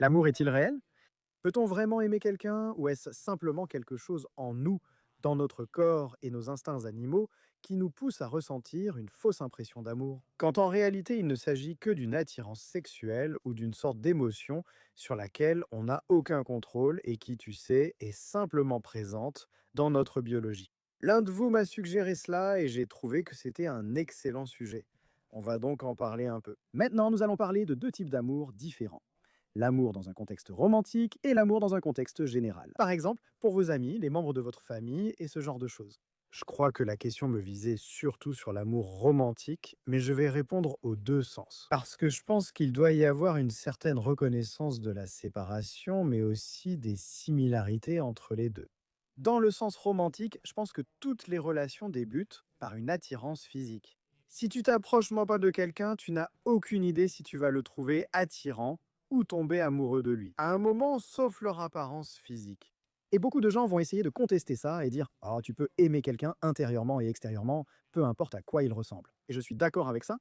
L'amour est-il réel? Peut-on vraiment aimer quelqu'un ou est-ce simplement quelque chose en nous, dans notre corps et nos instincts animaux, qui nous pousse à ressentir une fausse impression d'amour? Quand en réalité il ne s'agit que d'une attirance sexuelle ou d'une sorte d'émotion sur laquelle on n'a aucun contrôle et qui, tu sais, est simplement présente dans notre biologie. L'un de vous m'a suggéré cela et j'ai trouvé que c'était un excellent sujet. On va donc en parler un peu. Maintenant, nous allons parler de deux types d'amour différents. L'amour dans un contexte romantique et l'amour dans un contexte général. Par exemple, pour vos amis, les membres de votre famille et ce genre de choses. Je crois que la question me visait surtout sur l'amour romantique, mais je vais répondre aux deux sens. Parce que je pense qu'il doit y avoir une certaine reconnaissance de la séparation, mais aussi des similarités entre les deux. Dans le sens romantique, je pense que toutes les relations débutent par une attirance physique. Si tu t'approches moi pas de quelqu'un, tu n'as aucune idée si tu vas le trouver attirant ou tomber amoureux de lui. À un moment, sauf leur apparence physique. Et beaucoup de gens vont essayer de contester ça et dire «Oh, tu peux aimer quelqu'un intérieurement et extérieurement, peu importe à quoi il ressemble». Et je suis d'accord avec ça.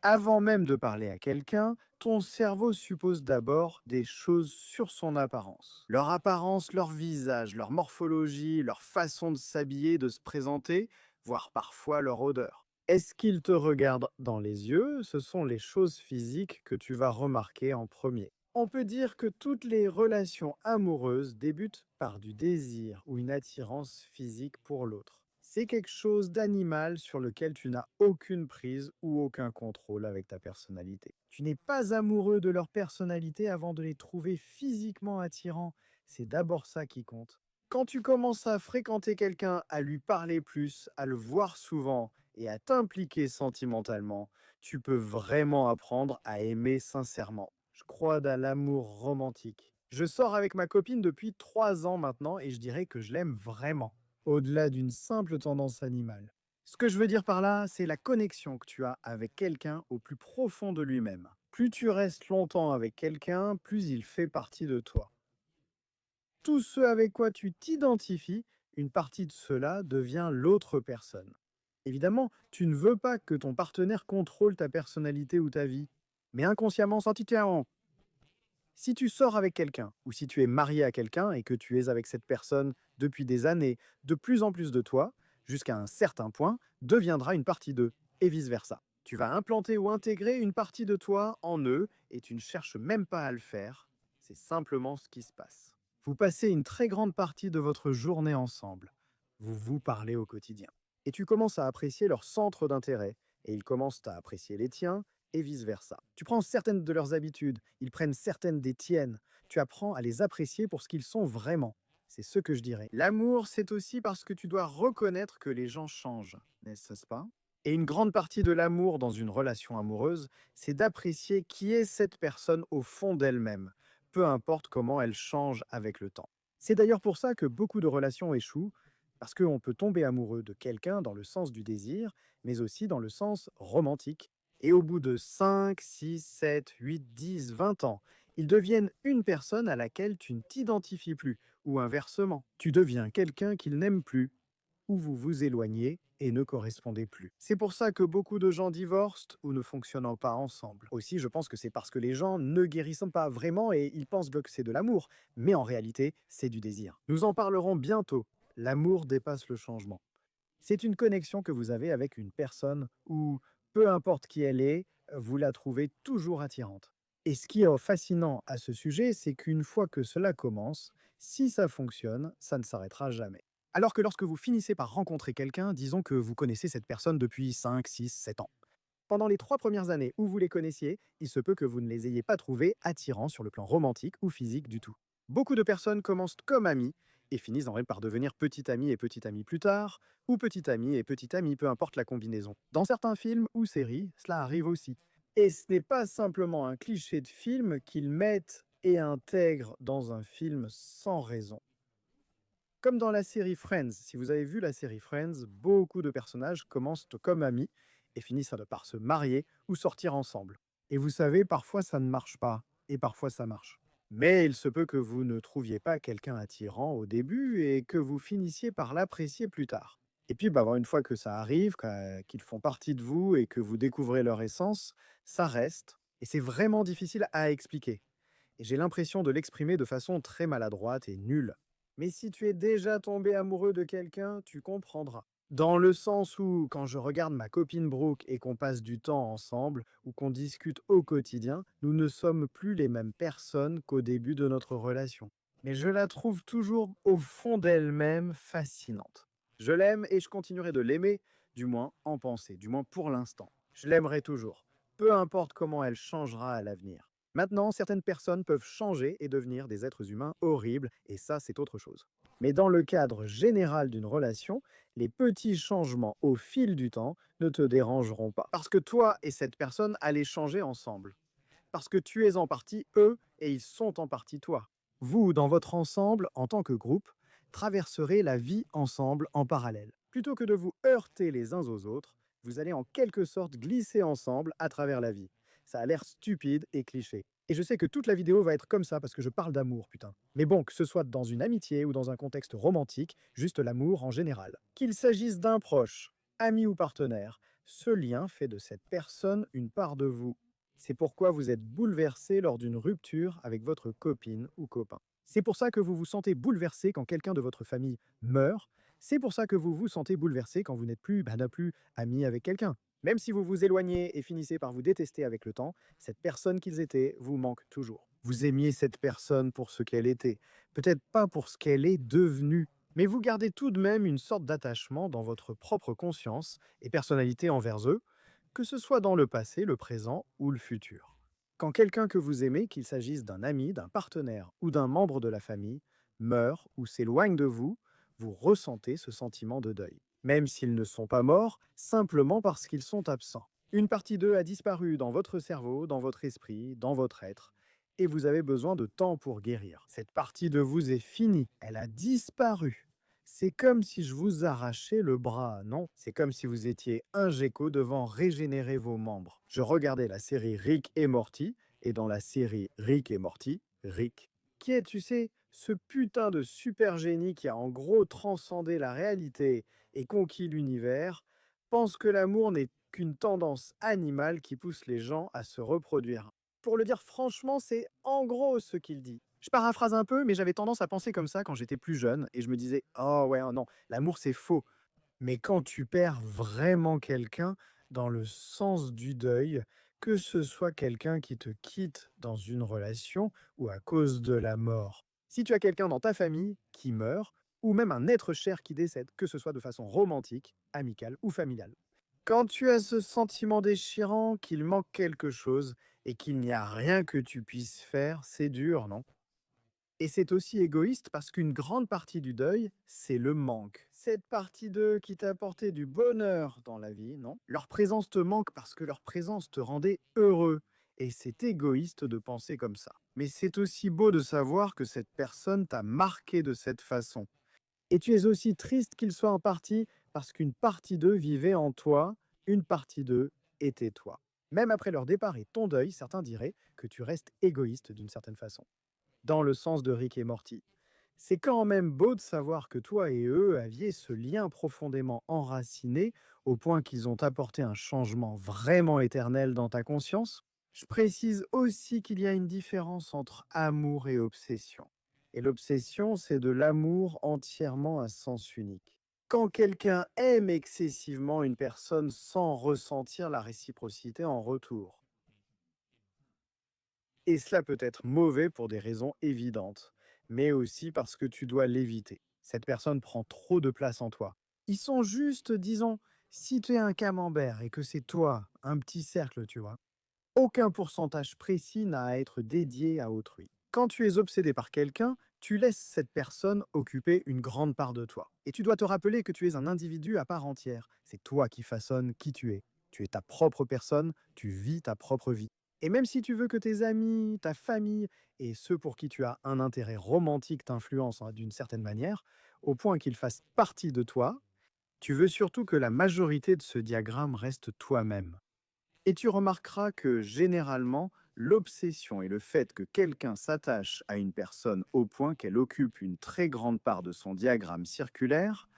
Avant même de parler à quelqu'un, ton cerveau suppose d'abord des choses sur son apparence, leur visage, leur morphologie, leur façon de s'habiller, de se présenter, voire parfois leur odeur. Est-ce qu'il te regarde dans les yeux? Ce sont les choses physiques que tu vas remarquer en premier. On peut dire que toutes les relations amoureuses débutent par du désir ou une attirance physique pour l'autre. C'est quelque chose d'animal sur lequel tu n'as aucune prise ou aucun contrôle avec ta personnalité. Tu n'es pas amoureux de leur personnalité avant de les trouver physiquement attirants. C'est d'abord ça qui compte. Quand tu commences à fréquenter quelqu'un, à lui parler plus, à le voir souvent et à t'impliquer sentimentalement, tu peux vraiment apprendre à aimer sincèrement. Je crois dans l'amour romantique. Je sors avec ma copine depuis 3 ans maintenant et je dirais que je l'aime vraiment, au-delà d'une simple tendance animale. Ce que je veux dire par là, c'est la connexion que tu as avec quelqu'un au plus profond de lui-même. Plus tu restes longtemps avec quelqu'un, plus il fait partie de toi. Tout ce avec quoi tu t'identifies, une partie de cela devient l'autre personne. Évidemment, tu ne veux pas que ton partenaire contrôle ta personnalité ou ta vie, mais inconsciemment, sentimentellement, si tu sors avec quelqu'un ou si tu es marié à quelqu'un et que tu es avec cette personne depuis des années, de plus en plus de toi, jusqu'à un certain point, deviendra une partie d'eux, et vice-versa. Tu vas implanter ou intégrer une partie de toi en eux et tu ne cherches même pas à le faire, c'est simplement ce qui se passe. Vous passez une très grande partie de votre journée ensemble. Vous vous parlez au quotidien. Et tu commences à apprécier leur centre d'intérêt et ils commencent à apprécier les tiens et vice-versa. Tu prends certaines de leurs habitudes, ils prennent certaines des tiennes. Tu apprends à les apprécier pour ce qu'ils sont vraiment. C'est ce que je dirais. L'amour, c'est aussi parce que tu dois reconnaître que les gens changent, n'est-ce pas? Et une grande partie de l'amour dans une relation amoureuse, c'est d'apprécier qui est cette personne au fond d'elle-même, peu importe comment elle change avec le temps. C'est d'ailleurs pour ça que beaucoup de relations échouent, parce qu'on peut tomber amoureux de quelqu'un dans le sens du désir, mais aussi dans le sens romantique, et au bout de 5, 6, 7, 8, 10, 20 ans, ils deviennent une personne à laquelle tu ne t'identifies plus, ou inversement, tu deviens quelqu'un qu'ils n'aiment plus, ou vous vous éloignez et ne correspondez plus. C'est pour ça que beaucoup de gens divorcent ou ne fonctionnent pas ensemble. Aussi, je pense que c'est parce que les gens ne guérissent pas vraiment et ils pensent que c'est de l'amour, mais en réalité, c'est du désir. Nous en parlerons bientôt. L'amour dépasse le changement. C'est une connexion que vous avez avec une personne où, peu importe qui elle est, vous la trouvez toujours attirante. Et ce qui est fascinant à ce sujet, c'est qu'une fois que cela commence, si ça fonctionne, ça ne s'arrêtera jamais. Alors que lorsque vous finissez par rencontrer quelqu'un, disons que vous connaissez cette personne depuis 5, 6, 7 ans. Pendant les 3 premières années où vous les connaissiez, il se peut que vous ne les ayez pas trouvés attirants sur le plan romantique ou physique du tout. Beaucoup de personnes commencent comme amis et finissent en vrai par devenir petit ami plus tard, ou petit ami, peu importe la combinaison. Dans certains films ou séries, cela arrive aussi. Et ce n'est pas simplement un cliché de film qu'ils mettent et intègrent dans un film sans raison. Comme dans la série Friends, si vous avez vu la série Friends, beaucoup de personnages commencent comme amis et finissent par se marier ou sortir ensemble. Et vous savez, parfois ça ne marche pas, et parfois ça marche. Mais il se peut que vous ne trouviez pas quelqu'un attirant au début et que vous finissiez par l'apprécier plus tard. Et puis, une fois que ça arrive, qu'ils font partie de vous et que vous découvrez leur essence, ça reste. Et c'est vraiment difficile à expliquer. et j'ai l'impression de l'exprimer de façon très maladroite et nulle. Mais si tu es déjà tombé amoureux de quelqu'un, tu comprendras. Dans le sens où, quand je regarde ma copine Brooke et qu'on passe du temps ensemble ou qu'on discute au quotidien, nous ne sommes plus les mêmes personnes qu'au début de notre relation. Mais je la trouve toujours au fond d'elle-même fascinante. Je l'aime et je continuerai de l'aimer, du moins en pensée, du moins pour l'instant. Je l'aimerai toujours, peu importe comment elle changera à l'avenir. Maintenant, certaines personnes peuvent changer et devenir des êtres humains horribles, et ça, c'est autre chose. Mais dans le cadre général d'une relation, les petits changements au fil du temps ne te dérangeront pas. Parce que toi et cette personne allez changer ensemble. Parce que tu es en partie eux et ils sont en partie toi. Vous, dans votre ensemble, en tant que groupe, traverserez la vie ensemble en parallèle. Plutôt que de vous heurter les uns aux autres, vous allez en quelque sorte glisser ensemble à travers la vie. Ça a l'air stupide et cliché. Et je sais que toute la vidéo va être comme ça parce que je parle d'amour, putain. Mais bon, que ce soit dans une amitié ou dans un contexte romantique, juste l'amour en général. Qu'il s'agisse d'un proche, ami ou partenaire, ce lien fait de cette personne une part de vous. C'est pourquoi vous êtes bouleversé lors d'une rupture avec votre copine ou copain. C'est pour ça que vous vous sentez bouleversé quand quelqu'un de votre famille meurt. C'est pour ça que vous vous sentez bouleversé quand vous n'êtes plus, n'a plus ami avec quelqu'un. Même si vous vous éloignez et finissez par vous détester avec le temps, cette personne qu'ils étaient vous manque toujours. Vous aimiez cette personne pour ce qu'elle était, peut-être pas pour ce qu'elle est devenue, mais vous gardez tout de même une sorte d'attachement dans votre propre conscience et personnalité envers eux, que ce soit dans le passé, le présent ou le futur. Quand quelqu'un que vous aimez, qu'il s'agisse d'un ami, d'un partenaire ou d'un membre de la famille, meurt ou s'éloigne de vous, vous ressentez ce sentiment de deuil. Même s'ils ne sont pas morts, simplement parce qu'ils sont absents. Une partie d'eux a disparu dans votre cerveau, dans votre esprit, dans votre être, et vous avez besoin de temps pour guérir. Cette partie de vous est finie, elle a disparu. C'est comme si je vous arrachais le bras, non? C'est comme si vous étiez un gecko devant régénérer vos membres. Je regardais la série Rick et Morty, et dans la série Rick et Morty, Rick, qui est, tu sais, ce putain de super génie qui a en gros transcendé la réalité et conquis l'univers, pense que l'amour n'est qu'une tendance animale qui pousse les gens à se reproduire. Pour le dire franchement, c'est en gros ce qu'il dit. Je paraphrase un peu, mais j'avais tendance à penser comme ça quand j'étais plus jeune, et je me disais, oh ouais, oh non, l'amour c'est faux. Mais quand tu perds vraiment quelqu'un, dans le sens du deuil, que ce soit quelqu'un qui te quitte dans une relation ou à cause de la mort. Si tu as quelqu'un dans ta famille qui meurt, ou même un être cher qui décède, que ce soit de façon romantique, amicale ou familiale. Quand tu as ce sentiment déchirant qu'il manque quelque chose et qu'il n'y a rien que tu puisses faire, c'est dur, non? Et c'est aussi égoïste parce qu'une grande partie du deuil, c'est le manque. Cette partie d'eux qui t'a apporté du bonheur dans la vie, non? Leur présence te manque parce que leur présence te rendait heureux. Et c'est égoïste de penser comme ça. Mais c'est aussi beau de savoir que cette personne t'a marqué de cette façon. Et tu es aussi triste qu'ils soient en partie parce qu'une partie d'eux vivait en toi, une partie d'eux était toi. Même après leur départ et ton deuil, certains diraient que tu restes égoïste d'une certaine façon dans le sens de Rick et Morty. C'est quand même beau de savoir que toi et eux aviez ce lien profondément enraciné au point qu'ils ont apporté un changement vraiment éternel dans ta conscience. Je précise aussi qu'il y a une différence entre amour et obsession. Et l'obsession, c'est de l'amour entièrement à sens unique. Quand quelqu'un aime excessivement une personne sans ressentir la réciprocité en retour. Et cela peut être mauvais pour des raisons évidentes, mais aussi parce que tu dois l'éviter. Cette personne prend trop de place en toi. Ils sont juste, disons, si tu es un camembert et que c'est toi, un petit cercle, tu vois, aucun pourcentage précis n'a à être dédié à autrui. Quand tu es obsédé par quelqu'un, tu laisses cette personne occuper une grande part de toi. Et tu dois te rappeler que tu es un individu à part entière. C'est toi qui façonnes qui tu es. Tu es ta propre personne, tu vis ta propre vie. Et même si tu veux que tes amis, ta famille et ceux pour qui tu as un intérêt romantique t'influencent d'une certaine manière, au point qu'ils fassent partie de toi, tu veux surtout que la majorité de ce diagramme reste toi-même. Et tu remarqueras que généralement, l'obsession et le fait que quelqu'un s'attache à une personne au point qu'elle occupe une très grande part de son diagramme circulaire,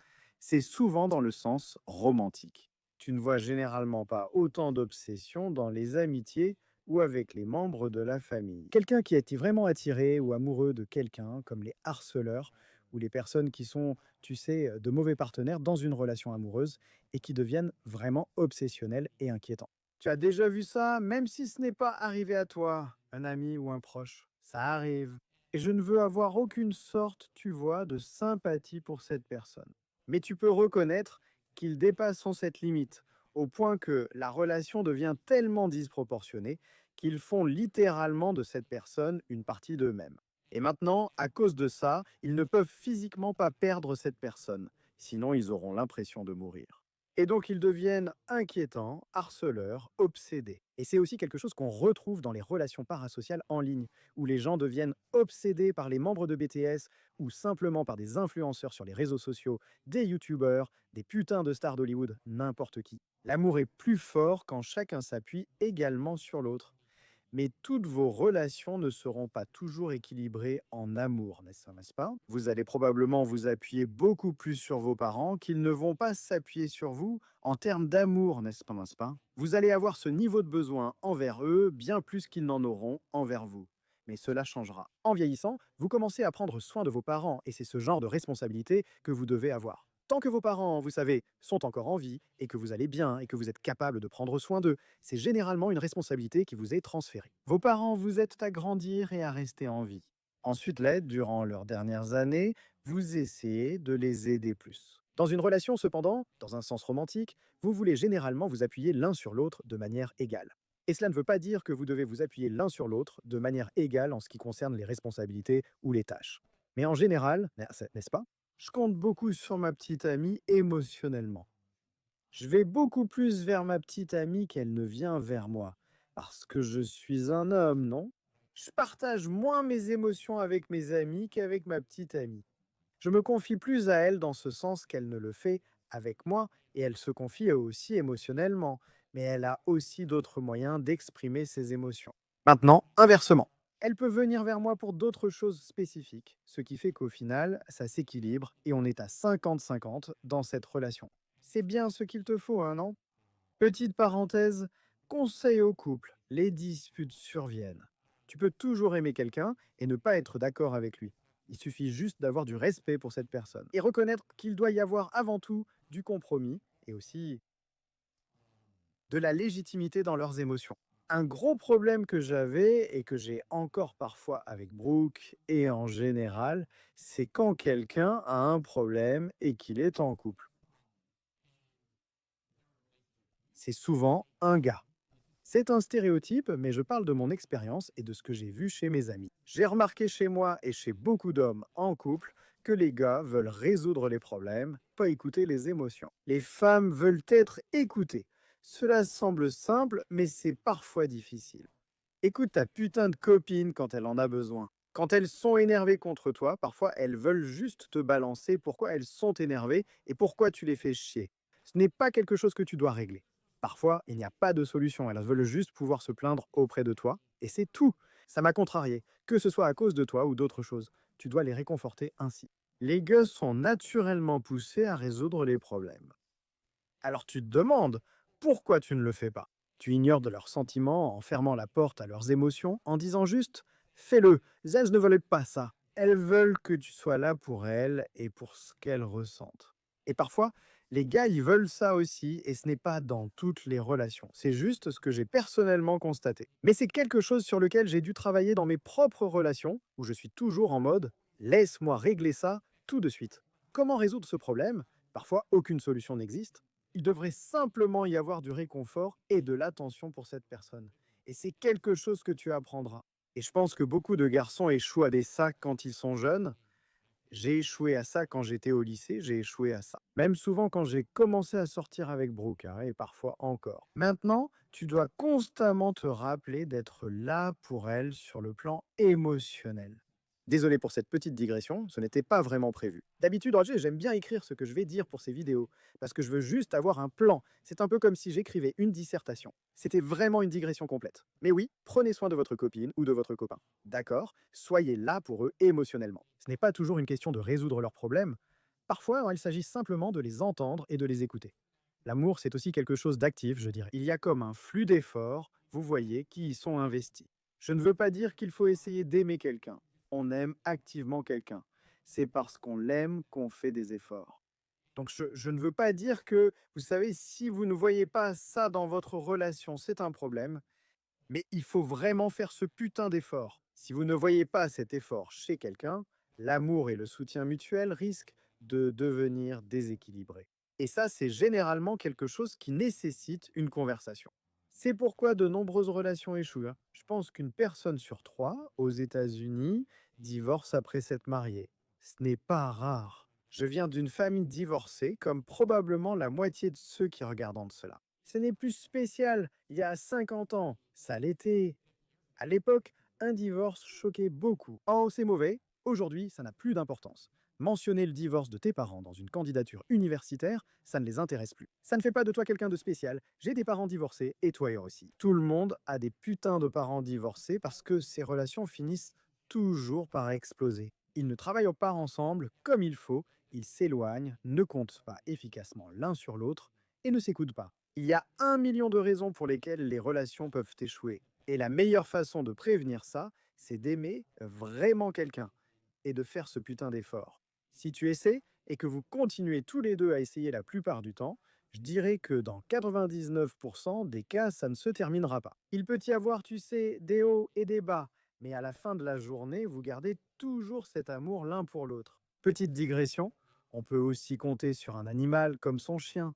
c'est souvent dans le sens romantique. Tu ne vois généralement pas autant d'obsession dans les amitiés ou avec les membres de la famille. Quelqu'un qui est vraiment attiré ou amoureux de quelqu'un, comme les harceleurs ou les personnes qui sont, tu sais, de mauvais partenaires dans une relation amoureuse et qui deviennent vraiment obsessionnels et inquiétants. Tu as déjà vu ça, même si ce n'est pas arrivé à toi, un ami ou un proche. Ça arrive. Et je ne veux avoir aucune sorte, tu vois, de sympathie pour cette personne. Mais tu peux reconnaître qu'ils dépassent cette limite, au point que la relation devient tellement disproportionnée qu'ils font littéralement de cette personne une partie d'eux-mêmes. Et maintenant, à cause de ça, ils ne peuvent physiquement pas perdre cette personne, sinon ils auront l'impression de mourir. Et donc ils deviennent inquiétants, harceleurs, obsédés. Et c'est aussi quelque chose qu'on retrouve dans les relations parasociales en ligne, où les gens deviennent obsédés par les membres de BTS ou simplement par des influenceurs sur les réseaux sociaux, des youtubeurs, des putains de stars d'Hollywood, n'importe qui. L'amour est plus fort quand chacun s'appuie également sur l'autre. Mais toutes vos relations ne seront pas toujours équilibrées en amour, n'est-ce pas? Vous allez probablement vous appuyer beaucoup plus sur vos parents qu'ils ne vont pas s'appuyer sur vous en termes d'amour, n'est-ce pas? Vous allez avoir ce niveau de besoin envers eux bien plus qu'ils n'en auront envers vous. Mais cela changera. En vieillissant, vous commencez à prendre soin de vos parents et c'est ce genre de responsabilité que vous devez avoir. Tant que vos parents, vous savez, sont encore en vie et que vous allez bien et que vous êtes capable de prendre soin d'eux, c'est généralement une responsabilité qui vous est transférée. Vos parents vous aident à grandir et à rester en vie. Ensuite, l'aide, durant leurs dernières années, vous essayez de les aider plus. Dans une relation, cependant, dans un sens romantique, vous voulez généralement vous appuyer l'un sur l'autre de manière égale. Et cela ne veut pas dire que vous devez vous appuyer l'un sur l'autre de manière égale en ce qui concerne les responsabilités ou les tâches. Mais en général, n'est-ce pas? Je compte beaucoup sur ma petite amie émotionnellement. Je vais beaucoup plus vers ma petite amie qu'elle ne vient vers moi. Parce que je suis un homme, non? Je partage moins mes émotions avec mes amis qu'avec ma petite amie. Je me confie plus à elle dans ce sens qu'elle ne le fait avec moi et elle se confie aussi émotionnellement. Mais elle a aussi d'autres moyens d'exprimer ses émotions. Maintenant, inversement. Elle peut venir vers moi pour d'autres choses spécifiques, ce qui fait qu'au final, ça s'équilibre et on est à 50-50 dans cette relation. C'est bien ce qu'il te faut, hein, non? Petite parenthèse, conseil au couple, les disputes surviennent. Tu peux toujours aimer quelqu'un et ne pas être d'accord avec lui. Il suffit juste d'avoir du respect pour cette personne et reconnaître qu'il doit y avoir avant tout du compromis et aussi de la légitimité dans leurs émotions. Un gros problème que j'avais et que j'ai encore parfois avec Brooke et en général, c'est quand quelqu'un a un problème et qu'il est en couple. C'est souvent un gars. C'est un stéréotype, mais je parle de mon expérience et de ce que j'ai vu chez mes amis. J'ai remarqué chez moi et chez beaucoup d'hommes en couple que les gars veulent résoudre les problèmes, pas écouter les émotions. Les femmes veulent être écoutées. Cela semble simple, mais c'est parfois difficile. Écoute ta putain de copine quand elle en a besoin. Quand elles sont énervées contre toi, parfois elles veulent juste te balancer pourquoi elles sont énervées et pourquoi tu les fais chier. Ce n'est pas quelque chose que tu dois régler. Parfois, il n'y a pas de solution. Elles veulent juste pouvoir se plaindre auprès de toi et c'est tout. Ça m'a contrarié, que ce soit à cause de toi ou d'autres choses. Tu dois les réconforter ainsi. Les gars sont naturellement poussés à résoudre les problèmes. Alors tu te demandes pourquoi tu ne le fais pas. Tu ignores de leurs sentiments en fermant la porte à leurs émotions, en disant juste fais-le. Elles ne veulent pas ça. Elles veulent que tu sois là pour elles et pour ce qu'elles ressentent. Et parfois, les gars, ils veulent ça aussi, et ce n'est pas dans toutes les relations. C'est juste ce que j'ai personnellement constaté. Mais c'est quelque chose sur lequel j'ai dû travailler dans mes propres relations, où je suis toujours en mode laisse-moi régler ça tout de suite. Comment résoudre ce problème? Parfois, aucune solution n'existe. Il devrait simplement y avoir du réconfort et de l'attention pour cette personne. Et c'est quelque chose que tu apprendras. Et je pense que beaucoup de garçons échouent à des sacs quand ils sont jeunes. J'ai échoué à ça quand j'étais au lycée, j'ai échoué à ça. Même souvent quand j'ai commencé à sortir avec Brooke, hein, et parfois encore. Maintenant, tu dois constamment te rappeler d'être là pour elle sur le plan émotionnel. Désolé pour cette petite digression, ce n'était pas vraiment prévu. D'habitude, Roger, j'aime bien écrire ce que je vais dire pour ces vidéos, parce que je veux juste avoir un plan. C'est un peu comme si j'écrivais une dissertation. C'était vraiment une digression complète. Mais oui, prenez soin de votre copine ou de votre copain. D'accord? Soyez là pour eux émotionnellement. Ce n'est pas toujours une question de résoudre leurs problèmes. Parfois, il s'agit simplement de les entendre et de les écouter. L'amour, c'est aussi quelque chose d'actif, je dirais. Il y a comme un flux d'efforts, vous voyez, qui y sont investis. Je ne veux pas dire qu'il faut essayer d'aimer quelqu'un. On aime activement quelqu'un. C'est parce qu'on l'aime qu'on fait des efforts. Donc je ne veux pas dire que, vous savez, si vous ne voyez pas ça dans votre relation, c'est un problème, mais il faut vraiment faire ce putain d'effort. Si vous ne voyez pas cet effort chez quelqu'un, l'amour et le soutien mutuel risquent de devenir déséquilibrés. Et ça, c'est généralement quelque chose qui nécessite une conversation. C'est pourquoi de nombreuses relations échouent, hein. Je pense qu'une personne sur trois aux États-Unis divorce après s'être mariée. Ce n'est pas rare. Je viens d'une famille divorcée, comme probablement la moitié de ceux qui regardent cela. Ce n'est plus spécial. Il y a 50 ans, ça l'était. À l'époque, un divorce choquait beaucoup. Oh, c'est mauvais. Aujourd'hui, ça n'a plus d'importance. Mentionner le divorce de tes parents dans une candidature universitaire, ça ne les intéresse plus. Ça ne fait pas de toi quelqu'un de spécial. J'ai des parents divorcés et toi aussi. Tout le monde a des putains de parents divorcés parce que ces relations finissent toujours par exploser. Ils ne travaillent pas ensemble comme il faut, ils s'éloignent, ne comptent pas efficacement l'un sur l'autre et ne s'écoutent pas. Il y a 1 million de raisons pour lesquelles les relations peuvent échouer. Et la meilleure façon de prévenir ça, c'est d'aimer vraiment quelqu'un et de faire ce putain d'effort. Si tu essaies et que vous continuez tous les deux à essayer la plupart du temps, je dirais que dans 99% des cas, ça ne se terminera pas. Il peut y avoir, tu sais, des hauts et des bas, mais à la fin de la journée, vous gardez toujours cet amour l'un pour l'autre. Petite digression, on peut aussi compter sur un animal comme son chien.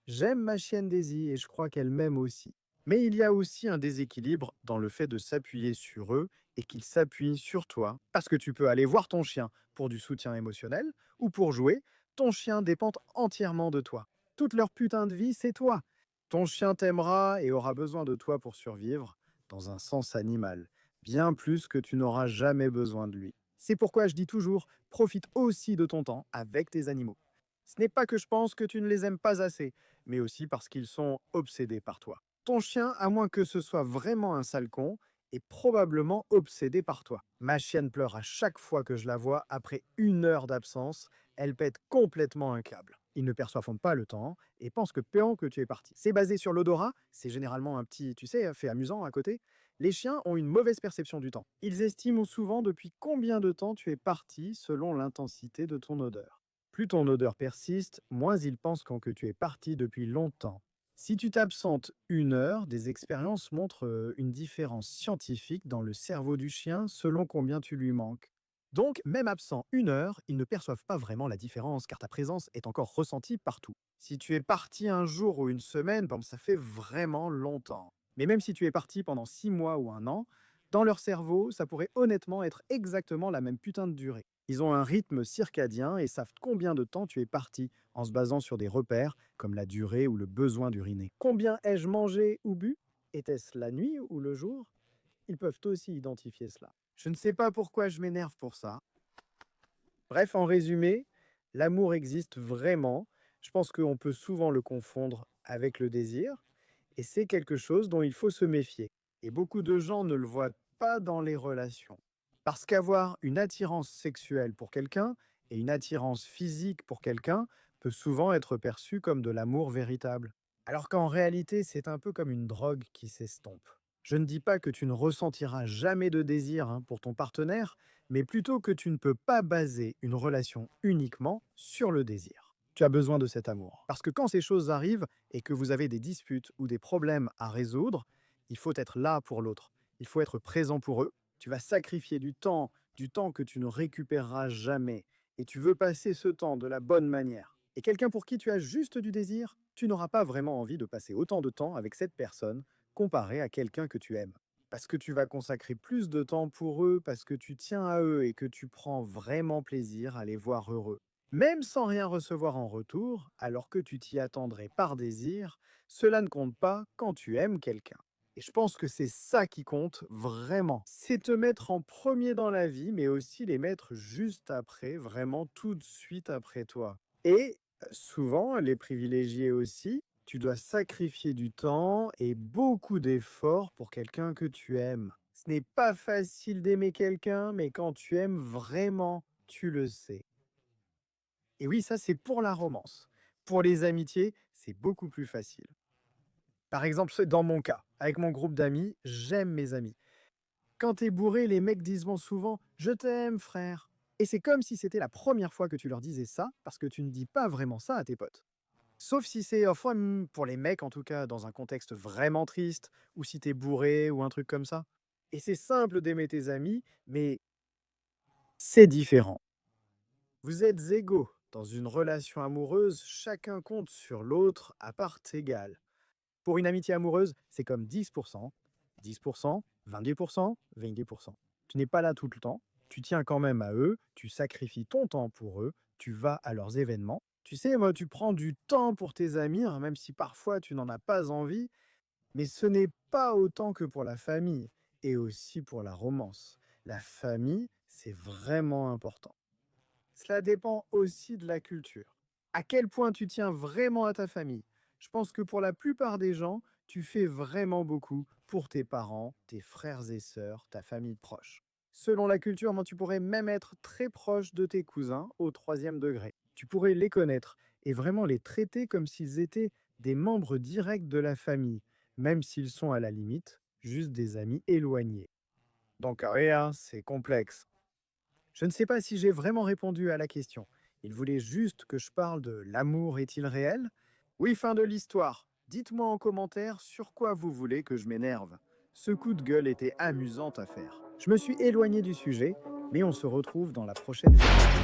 J'aime ma chienne Daisy et je crois qu'elle m'aime aussi. Mais il y a aussi un déséquilibre dans le fait de s'appuyer sur eux et qu'ils s'appuient sur toi. Parce que tu peux aller voir ton chien pour du soutien émotionnel ou pour jouer, ton chien dépend entièrement de toi. Toute leur putain de vie, c'est toi. Ton chien t'aimera et aura besoin de toi pour survivre, dans un sens animal, bien plus que tu n'auras jamais besoin de lui. C'est pourquoi je dis toujours, profite aussi de ton temps avec tes animaux. Ce n'est pas que je pense que tu ne les aimes pas assez, mais aussi parce qu'ils sont obsédés par toi. Ton chien, à moins que ce soit vraiment un sale con, est probablement obsédé par toi. Ma chienne pleure à chaque fois que je la vois après 1 heure d'absence. Elle pète complètement un câble. Ils ne perçoivent pas le temps et pensent que péant que tu es parti. C'est basé sur l'odorat, c'est généralement un petit, tu sais, fait amusant à côté. Les chiens ont une mauvaise perception du temps. Ils estiment souvent depuis combien de temps tu es parti selon l'intensité de ton odeur. Plus ton odeur persiste, moins ils pensent que tu es parti depuis longtemps. Si tu t'absentes 1 heure, des expériences montrent une différence scientifique dans le cerveau du chien selon combien tu lui manques. Donc, même absent 1 heure, ils ne perçoivent pas vraiment la différence car ta présence est encore ressentie partout. Si tu es parti un jour ou une semaine, bon, ça fait vraiment longtemps. Mais même si tu es parti pendant 6 mois ou un an, dans leur cerveau, ça pourrait honnêtement être exactement la même putain de durée. Ils ont un rythme circadien et savent combien de temps tu es parti en se basant sur des repères comme la durée ou le besoin d'uriner. Combien ai-je mangé ou bu? Était-ce la nuit ou le jour? Ils peuvent aussi identifier cela. Je ne sais pas pourquoi je m'énerve pour ça. Bref, en résumé, l'amour existe vraiment. Je pense qu'on peut souvent le confondre avec le désir, et c'est quelque chose dont il faut se méfier. Et beaucoup de gens ne le voient pas dans les relations. Parce qu'avoir une attirance sexuelle pour quelqu'un et une attirance physique pour quelqu'un peut souvent être perçu comme de l'amour véritable. Alors qu'en réalité, c'est un peu comme une drogue qui s'estompe. Je ne dis pas que tu ne ressentiras jamais de désir pour ton partenaire, mais plutôt que tu ne peux pas baser une relation uniquement sur le désir. Tu as besoin de cet amour. Parce que quand ces choses arrivent et que vous avez des disputes ou des problèmes à résoudre, il faut être là pour l'autre. Il faut être présent pour eux. Tu vas sacrifier du temps que tu ne récupéreras jamais. Et tu veux passer ce temps de la bonne manière. Et quelqu'un pour qui tu as juste du désir, tu n'auras pas vraiment envie de passer autant de temps avec cette personne comparé à quelqu'un que tu aimes. Parce que tu vas consacrer plus de temps pour eux, parce que tu tiens à eux et que tu prends vraiment plaisir à les voir heureux. Même sans rien recevoir en retour, alors que tu t'y attendrais par désir, cela ne compte pas quand tu aimes quelqu'un. Et je pense que c'est ça qui compte vraiment. C'est te mettre en premier dans la vie, mais aussi les mettre juste après, vraiment tout de suite après toi. Et souvent, les privilégiés aussi, tu dois sacrifier du temps et beaucoup d'efforts pour quelqu'un que tu aimes. Ce n'est pas facile d'aimer quelqu'un, mais quand tu aimes vraiment, tu le sais. Et oui, ça c'est pour la romance. Pour les amitiés, c'est beaucoup plus facile. Par exemple, c'est dans mon cas, avec mon groupe d'amis, j'aime mes amis. Quand t'es bourré, les mecs disent souvent «Je t'aime, frère». Et c'est comme si c'était la première fois que tu leur disais ça, parce que tu ne dis pas vraiment ça à tes potes. Sauf si c'est, enfin, pour les mecs en tout cas, dans un contexte vraiment triste, ou si t'es bourré ou un truc comme ça. Et c'est simple d'aimer tes amis, mais c'est différent. Vous êtes égaux. Dans une relation amoureuse, chacun compte sur l'autre à part égale. Pour une amitié amoureuse, c'est comme 10%, 10%, 20%, 20%. Tu n'es pas là tout le temps, tu tiens quand même à eux, tu sacrifies ton temps pour eux, tu vas à leurs événements. Tu sais, moi, tu prends du temps pour tes amis, hein, même si parfois tu n'en as pas envie, mais ce n'est pas autant que pour la famille et aussi pour la romance. La famille, c'est vraiment important. Cela dépend aussi de la culture. À quel point tu tiens vraiment à ta famille? Je pense que pour la plupart des gens, tu fais vraiment beaucoup pour tes parents, tes frères et sœurs, ta famille proche. Selon la culture, moi, tu pourrais même être très proche de tes cousins au troisième degré. Tu pourrais les connaître et vraiment les traiter comme s'ils étaient des membres directs de la famille, même s'ils sont à la limite juste des amis éloignés. Donc, oui, hein, c'est complexe. Je ne sais pas si j'ai vraiment répondu à la question. Il voulait juste que je parle de l'amour est-il réel? Oui, fin de l'histoire. Dites-moi en commentaire sur quoi vous voulez que je m'énerve. Ce coup de gueule était amusant à faire. Je me suis éloigné du sujet, mais on se retrouve dans la prochaine vidéo.